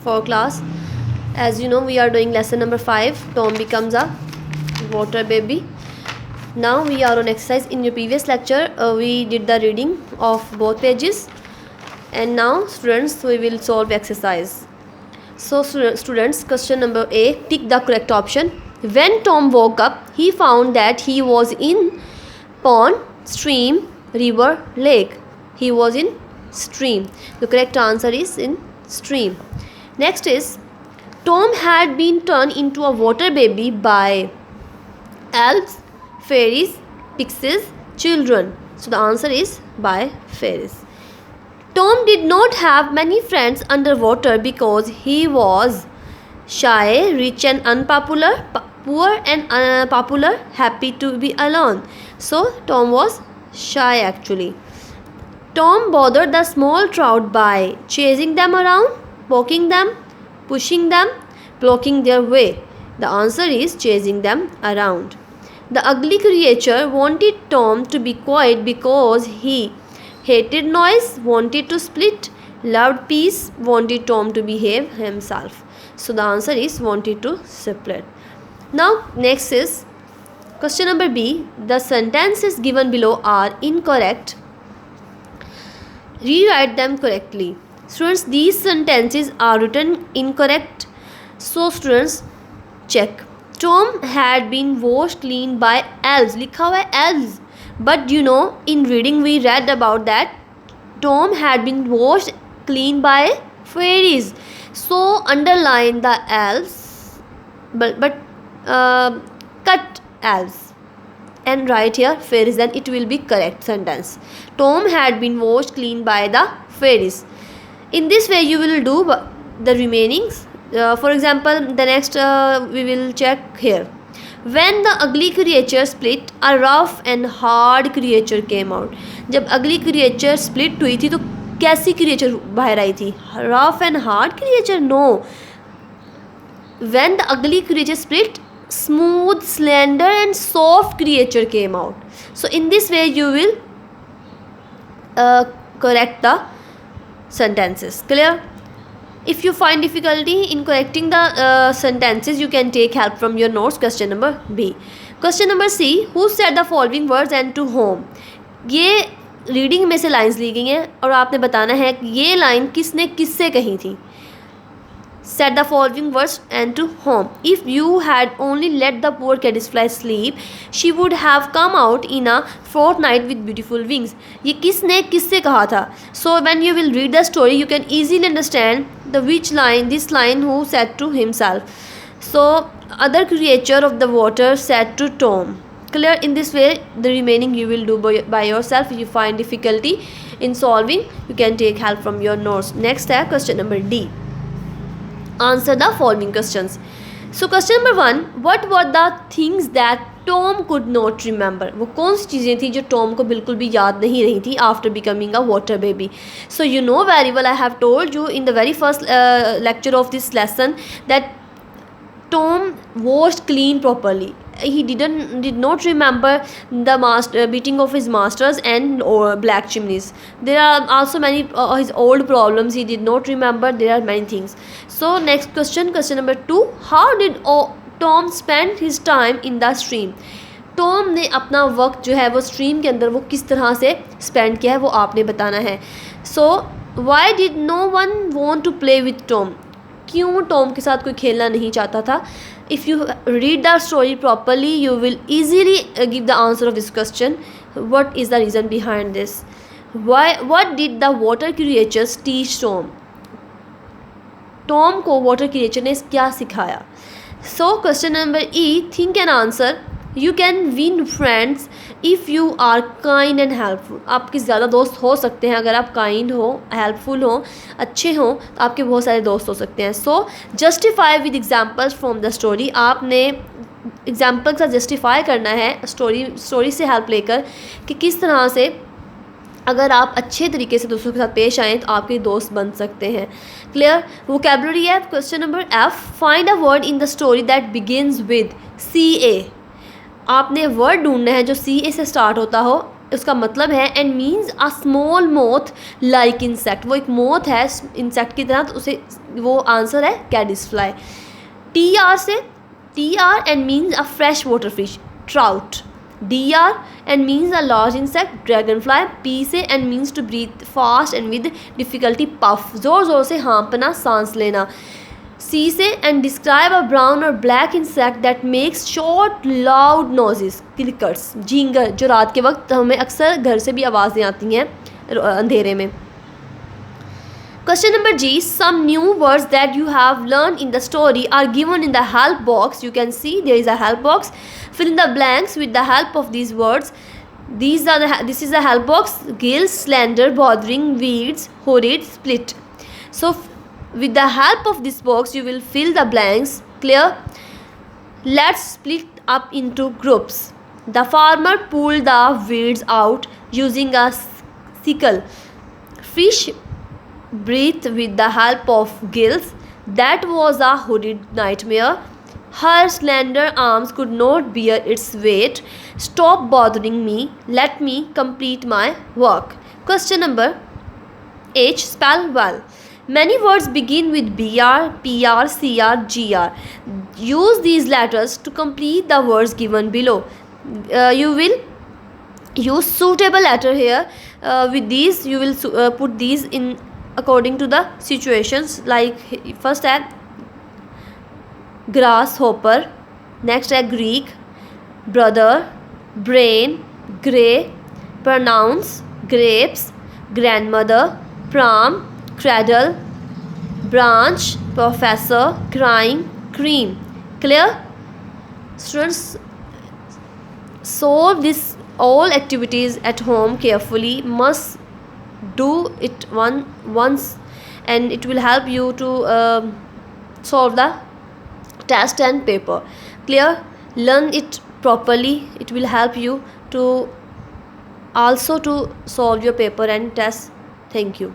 for class. As you know, we are doing lesson number 5. Tom becomes a water baby. Now we are on exercise. In your previous lecture, we did the reading of both pages, and now students, we will solve exercise. So students, question number A, pick the correct option. When Tom woke up, he found that he was in pond, stream, river, lake. He was in stream. The correct answer is in stream. Next is, Tom had been turned into a water baby by elves, fairies, pixies, children. So the answer is by fairies. Tom did not have many friends underwater because he was shy, rich and unpopular, poor and unpopular, happy to be alone. So Tom was shy actually. Tom bothered the small trout by chasing them around, poking them, pushing them, blocking their way. The answer is chasing them around. The ugly creature wanted Tom to be quiet because he hated noise, wanted to split, loved peace, wanted Tom to behave himself. So the answer is wanted to split. Now next is question number B. The sentences given below are incorrect. Rewrite them correctly. Students, these sentences are written incorrect. So students, check. Tom had been washed clean by elves. लिखा हुआ है elves. But you know, in reading we read about that Tom had been washed clean by fairies. So underline the elves, but cut elves and write here fairies. Then it will be correct sentence. Tom had been washed clean by the fairies. In this way you will do the remainings. For example, the next we will check here. When the ugly creature split, a rough and hard creature came out. जब ugly creature split हुई थी तो कैसी creature बाहर आई थी? Rough and hard creature? No. When the ugly creature split, smooth, slender and soft creature came out. So in this way you will correct the sentences. Clear? If you find difficulty in correcting the sentences, you can take help from your notes. Question number B. Question number C. Who said the following words and to whom? ये reading में से lines ली गई हैं और आपने बताना है कि ये लाइन किसने किससे कही थी. Said the following words and to whom. If you had only let the poor caddisfly sleep, she would have come out in a fortnight with beautiful wings. ये किसने किससे कहा था? So when you will read the story, you can easily understand the which line, this line who said to himself. So other creature of the water said to Tom. Clear? In this way the remaining you will do by yourself. If you find difficulty in solving, you can take help from your notes. Next है question number D. Answer the following questions. So question number 1. What were the things that Tom could not remember? वो कौन सी चीज़ें थी जो Tom को बिल्कुल भी याद नहीं रही थी after becoming a water baby? So you know very well, I have told you in the very first lecture of this lesson that Tom washed clean properly. He did not remember the beating of his masters and black chimneys. There are also many his old problems he did not remember. There are many things. So next question, question number 2. How did Tom spend his time in the stream? Tom ने अपना वक्त जो है वो stream के अंदर वो किस तरह से स्पेंड किया है वो आपने बताना है. So why did no one want to play with Tom? क्यों टॉम के साथ कोई खेलना नहीं चाहता था? If you read the story properly, you will easily give the answer of this question. What is the reason behind this? What did the water creatures teach Tom? Tom को water creature ने क्या सिखाया? So question number E. Think and answer. You can win friends if you are kind and helpful. आपके ज़्यादा दोस्त हो सकते हैं अगर आप kind हो, helpful हो, अच्छे हो, तो आपके बहुत सारे दोस्त हो सकते हैं. So justify with examples from the story. आपने एग्जाम्पल का जस्टिफाई करना है स्टोरी से हेल्प लेकर कि किस तरह से अगर आप अच्छे तरीके से दूसरों के साथ पेश आएँ तो आपके दोस्त बन सकते हैं. क्लियर? वोकैबुलरी है. Question number F. Find a word in the story that begins with CA. आपने वर्ड ढूंढना है जो CA से स्टार्ट होता हो उसका मतलब है and means a small moth like insect, वो एक मोथ है इंसेक्ट की तरह, तो उसे वो आंसर है कैडिस फ्लाई। टी आर से T R and means a fresh water fish trout. D R and means a large insect dragon fly. P से and means to breathe fast and with difficulty puff, ज़ोर ज़ोर से हाँपना सांस लेना। C से and describe a brown और black insect that makes short loud noises clickers, झींगर, जो रात के वक्त हमें अक्सर घर से भी आवाज़ें आती हैं अंधेरे में। Question number G. Some new words that you have learned in the story are given in the help box. You can see there is a help box. Fill in the blanks with the help of these words. This is the help box. Gills, slender, bothering, weeds, horrid, split. So with the help of this box you will fill the blanks. Clear? Let's split up into groups. The farmer pulled the weeds out using a sickle. Fish breathed with the help of gills. That was a horrid nightmare. Her slender arms could not bear its weight. Stop bothering me. Let me complete my work. Question number H. Spell well. Many words begin with BR, PR, CR, GR. Use these letters to complete the words given below. You will use suitable letter here. With these you will put these in according to the situations, like first है grasshopper, next है Greek, brother, brain, grey, pronounce, grapes, grandmother, pram, cradle, branch, professor, crying, cream. Clear? Students, solve this all activities at home carefully. Must do it once and it will help you to solve the test and paper. Clear? Learn it properly. It will help you to also to solve your paper and test. Thank you.